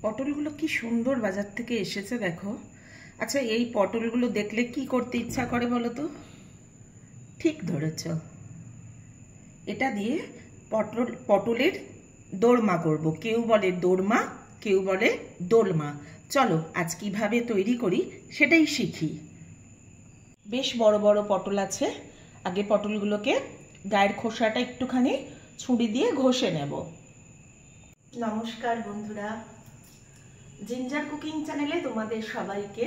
পটলগুলো কি সুন্দর বাজার থেকে এসেছে দেখো। আচ্ছা, এই পটলগুলো দেখলে কি করতে ইচ্ছা করে বলো তো? ঠিক ধরেছ, এটা দিয়ে পটলের দোরমা করব। কেউ বলে দোরমা, কেউ বলে দোলমা। চলো আজ কিভাবে তৈরি করি সেটাই শিখি। বেশ বড় বড় পটল আছে। আগে পটলগুলোকে গায়ের খোসাটা একটুখানি ছুরি দিয়ে ঘষে নেব। নমস্কার বন্ধুরা, জিঞ্জার কুকিং চ্যানেলে তোমাদের সবাইকে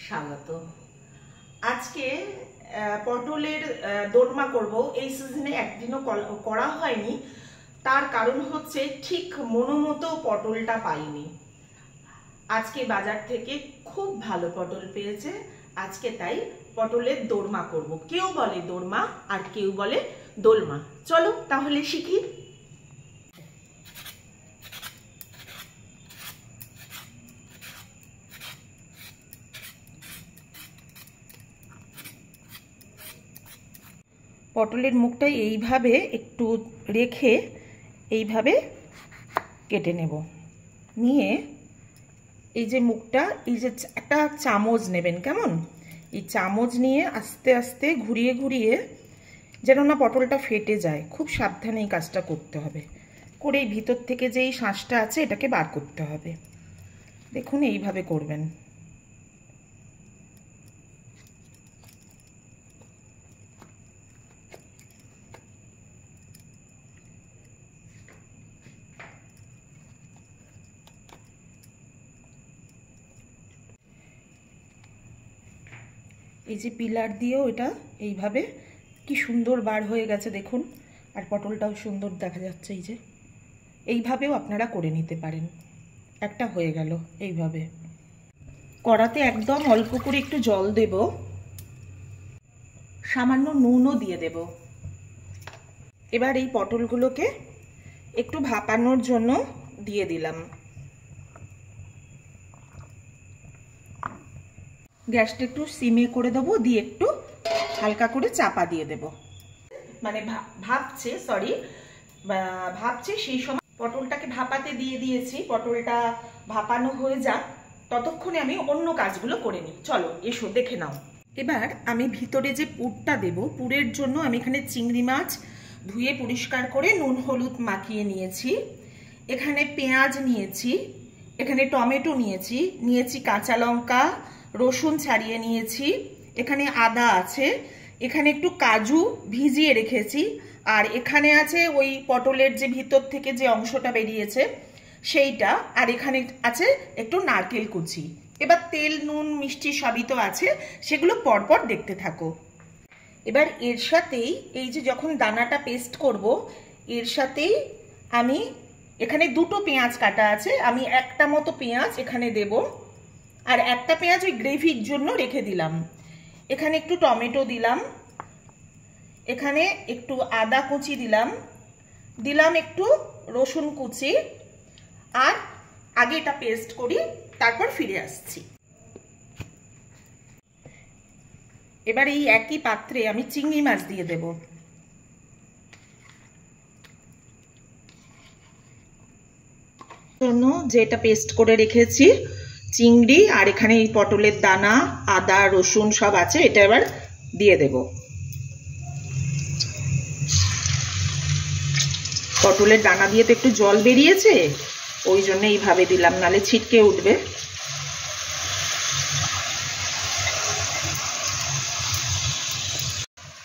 স্বাগত। আজকে পটলের দোরমা করব। এই সিজনে একদিনও করা হয়নি, তার কারণ হচ্ছে ঠিক মনোমতো পটলটা পাইনি। আজকে বাজার থেকে খুব ভালো পটল পেয়েছে, আজকে তাই পটলের দোরমা করব। কেউ বলে দোরমা আর কেউ বলে দোলমা। চলো তাহলে শিখি। পটলের মুখটা এইভাবে একটু রেখে এইভাবে কেটে নেব। নিয়ে এই যে মুখটা, এই যে একটা চামচ নেবেন, কেমন? এই চামচ নিয়ে আস্তে আস্তে ঘুরিয়ে ঘুরিয়ে, যেন না পটলটা ফেটে যায়, খুব সাবধানে এই কাজটা করতে হবে। করে এই ভিতর থেকে যে এই শাঁসটা আছে এটাকে বার করতে হবে। দেখুন এইভাবে করবেন। এই যে পিলার দিয়েও এটা এইভাবে কি সুন্দর বার হয়ে গেছে দেখুন। আর পটলটাও সুন্দর দেখা যাচ্ছে। এই যে এইভাবেও আপনারা করে নিতে পারেন। একটা হয়ে গেল। এইভাবে কড়াতে একদম অল্প করে একটু জল দেব, সামান্য নুনও দিয়ে দেব। এবার এই পটলগুলোকে একটু ভাপানোর জন্য দিয়ে দিলাম। গ্যাসটা একটু সিমে করে দেবো, দিয়ে একটু হালকা করে চাপা দিয়ে দেব। মানে ভাবছে সেই সময় পটলটাকে ভাপাতে দিয়ে দিয়েছি। পটলটা ভাপানো হয়ে যাক, ততক্ষণে আমি অন্য কাজগুলো করে নিই। চলো এসো দেখে নাও। এবার আমি ভিতরে যে পুরটা দেব, পুরের জন্য আমি এখানে চিংড়ি মাছ ধুয়ে পরিষ্কার করে নুন হলুদ মাখিয়ে নিয়েছি। এখানে পেঁয়াজ নিয়েছি, এখানে টমেটো নিয়েছি কাঁচা লঙ্কা, রসুন ছাড়িয়ে নিয়েছি, এখানে আদা আছে, এখানে একটু কাজু ভিজিয়ে রেখেছি, আর এখানে আছে ওই পটলের যে ভিতর থেকে যে অংশটা বেরিয়েছে সেইটা, আর এখানে আছে একটু নারকেল কুচি। এবার তেল নুন মিষ্টি সবই তো আছে, সেগুলো পরপর দেখতে থাকো। এবার এর সাথেই এই যে যখন দানাটা পেস্ট করব, এর সাথেই আমি এখানে দুটো পেঁয়াজ কাটা আছে, আমি একটা মতো পেঁয়াজ এখানে দেব, আর একটা পেঁয়াজ ওই গ্রেভির জন্য রেখে দিলাম। এখানে একটু টমেটো দিলাম, এখানে একটু আদা কুচি দিলাম একটু রসুন কুচি, আর আগে এটা পেস্ট করি, তারপর ফিরে আসছি। এবার এই একই পাত্রে আমি চিংড়ি মাছ দিয়ে দেব। জন্য যেটা পেস্ট করে রেখেছি চিংড়ি, আর এখানে এই পটলের দানা আদা রসুন সব আছে, এটা এবার দিয়ে দেব। পটলের দানা দিয়ে তো একটু জল বেরিয়েছে, ওই জন্য এইভাবে দিলাম, নালে ছিটকে উঠবে।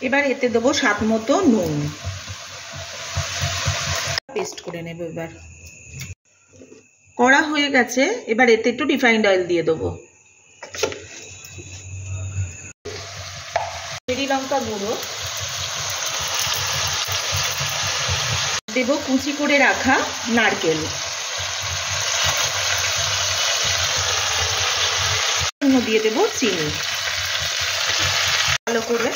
এবার এতে দেবো স্বাদ মতো নুন। পেস্ট করে নেব। এবার কড়া হয়ে গেছে, এবার এতে একটু রিফাইন্ড অয়েল দিয়ে দেবো। চেরি লঙ্কা গুঁড়ো দেব, কুচি করে রাখা নারকেল দিয়ে দেব, চিনি ভালো করে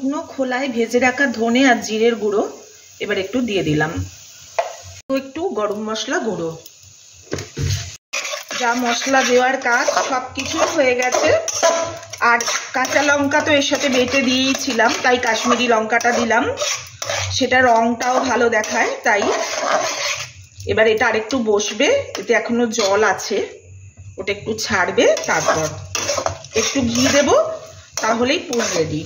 শুকনো খোলায় ভেজে রাখা ধনে আর জিরের গুঁড়ো এবার একটু দিয়ে দিলাম, একটু গরম মশলা গুঁড়ো। যা মশলা দেওয়ার কাজ সবকিছু হয়ে গেছে, আর কাঁচা লঙ্কা তো এর সাথে বেটে দিয়েছিলাম, তাই কাশ্মীরি লঙ্কাটা দিলাম, সেটা রংটাও ভালো দেখায়। তাই এবার এটা আরেকটু বসবে, এতে এখনো জল আছে, ওটা একটু ছাড়বে, তারপর একটু ঘি দেব, তাহলেই পুর রেডি।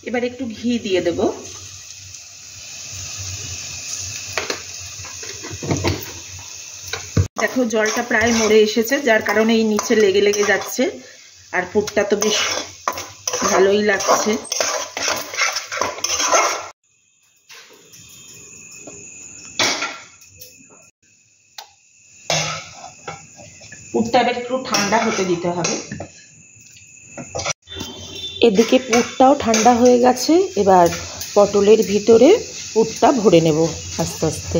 এবার একটু ঘি দিয়ে দেব। দেখো জলটা প্রায় মরে এসেছে, যার কারণে এই নিচে লেগে লেগে যাচ্ছে, আর পুরটা তো বেশ ভালোই লাগছে। পুরটা এবার একটু ঠান্ডা হতে দিতে হবে। এদিকে পুরটাও ঠান্ডা হয়ে গেছে, এবার পটলের ভিতরে পুরটা ভরে নেব আস্তে আস্তে।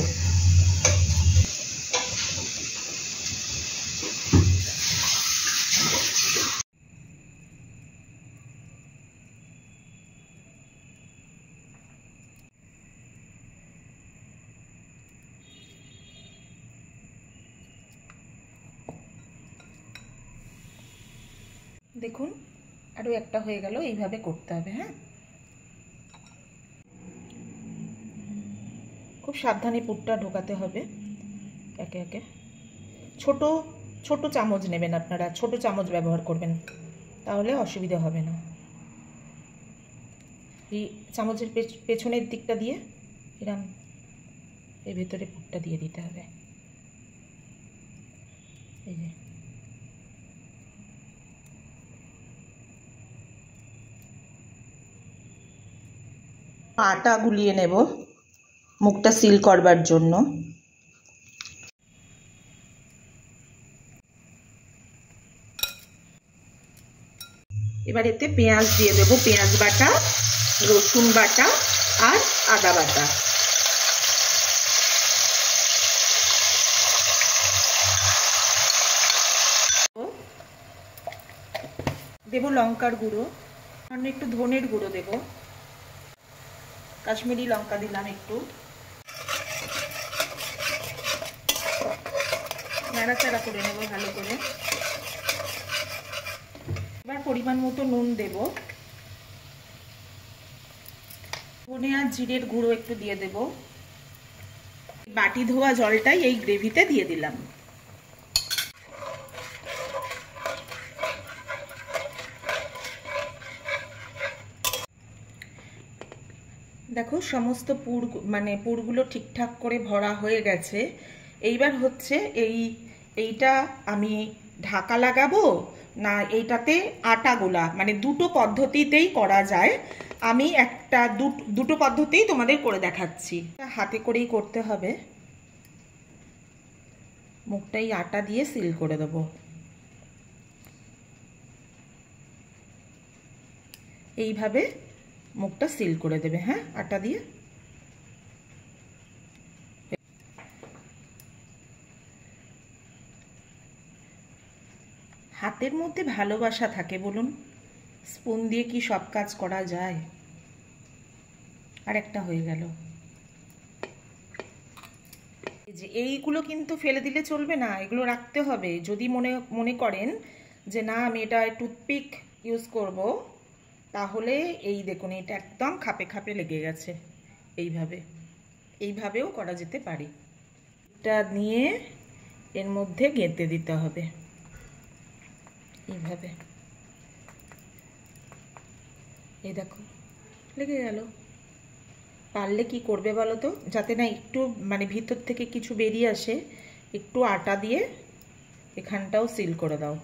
দেখুন আরো একটা হয়ে গেল, এইভাবে করতে হবে। হ্যাঁ, খুব সাবধানে পুরটা ঢোকাতে হবে একে একে। ছোট ছোট চামচ নেবেন আপনারা, ছোট চামচ ব্যবহার করবেন, তাহলে অসুবিধা হবে না। এই চামচের পেছনের দিকটা দিয়ে এরম এর ভেতরে পুরটা দিয়ে দিতে হবে। এই যে আটা গুলিয়ে নেব মুখটা সিল করবার জন্য। এবার এতে পেঁয়াজ দিয়ে দেব, পেঁয়াজ বাটা, রসুন বাটা আর আদা বাটা। দেব লঙ্কার গুঁড়ো, সামান্য একটু ধনের গুঁড়ো দেব, কাশ্মীরি লঙ্কা দিলাম একটু, নাড়াচাড়া করে নেব ভালো করে। এবার পরিমাণ মতো নুন দেব, ধনে আর জিরের গুঁড়ো একটু দিয়ে দেব। বাটি ধোয়া জলটাই এই গ্রেভিতে দিয়ে দিলাম। দেখো সমস্ত পুরগুলো ঠিকঠাক করে ভরা হয়ে গেছে। এইবার হচ্ছে এইটা আমি ঢাকা লাগাবো না এইটাতে আটা গোলা, মানে দুটো পদ্ধতিতেই করা যায়। আমি দুটো পদ্ধতিই তোমাদের করে দেখাচ্ছি। হাতে করেই করতে হবে, মুখটাই আটা দিয়ে সিল করে দেবো। এইভাবে মুখটা সিল করে দেবে। হ্যাঁ, আটা দিয়ে। হাতের মধ্যে ভালোবাসা থাকে বলুন, স্পুন দিয়ে কি সব কাজ করা যায়। আর একটা হয়ে গেল। এই যে এইগুলো কিন্তু ফেলে দিলে চলবে না, এগুলো রাখতে হবে। যদি মনে করেন যে না আমি এটা টুথপিক ইউজ করব, তাহলে এই দেখুন এটা একদম খাপে খাপে লেগে গেছে। এইভাবেও করা যেতে পারে। এটা নিয়ে এর মধ্যে গেঁথে দিতে হবে এইভাবে। এই দেখো লেগে গেল। পারলে কি করবে বলো তো, যাতে না একটু ভিতর থেকে কিছু বেরিয়ে আসে, একটু আটা দিয়ে এখানটাও সিল করে দাও।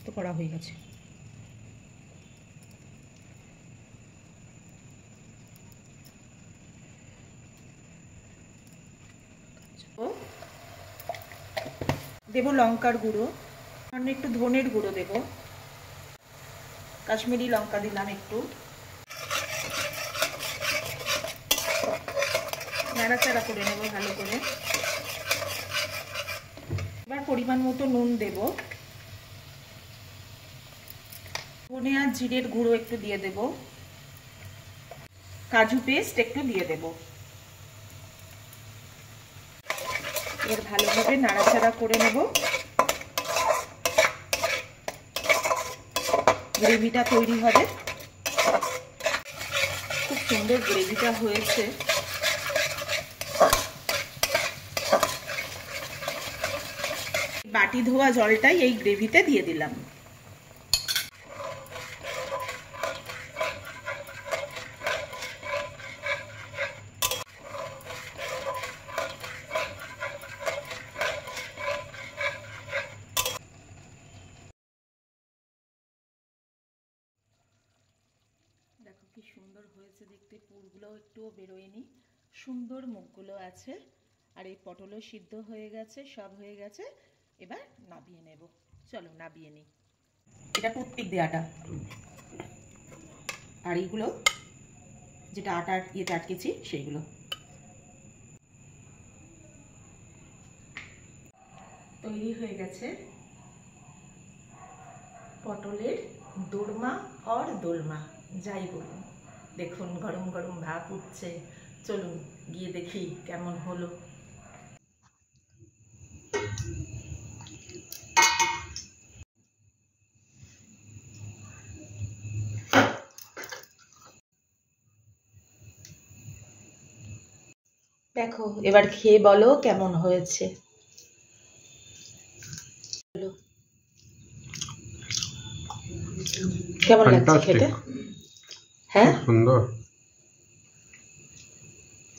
তো করা হয়ে গেছে। দেব লঙ্কার গুঁড়ো, সামান্য একটু ধনের গুঁড়ো দেব, কাশ্মীরি লঙ্কা দিলাম একটু, নাড়াচাড়া করে নেব ভালো করে। এবার পরিমাণ মতো নুন দেব, ধনে আর জিরের গুঁড়ো একটু দিয়ে দেব, কাজু পেস্ট একটু দিয়ে দেব। এবার ভালোভাবে নাড়াচাড়া করে নেব। গ্রেভিটা তৈরি হবে। খুব সুন্দর গ্রেভিটা হয়েছে। বাটি ধোয়া জলটাই এই গ্রেভিতে দিয়ে দিলাম। দেখো কি সুন্দর হয়েছে দেখতে, পুরগুলোও একটুও বেরোয়নি, সুন্দর মুখগুলো আছে। আর এই পটলও সিদ্ধ হয়ে গেছে, সব হয়ে গেছে। এবার নাবিয়ে নেব। চলো নাবিয়ে নিই। এটা টুথপিক দিয়ে আটা, আর এইগুলো যেটা আটার ইয়েতে আটকেছি সেইগুলো। তৈরি হয়ে গেছে পটলের দোরমা আর দোলমা, যাই বলুন। দেখুন গরম গরম ভাপ উঠছে। চলুন গিয়ে দেখি কেমন হলো। দেখো এবার খেয়ে বলো কেমন হয়েছে। কেমন লাগছে খেতে? হ্যাঁ, সুন্দর,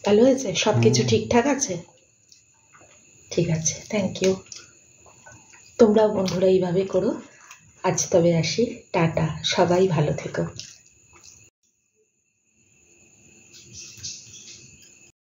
ভালো হয়েছে, সবকিছু ঠিকঠাক আছে? ঠিক আছে, থ্যাংক ইউ। তোমরাও বন্ধুরা এইভাবে করো। আজ তবে আসি, টাটা, সবাই ভালো থেকো।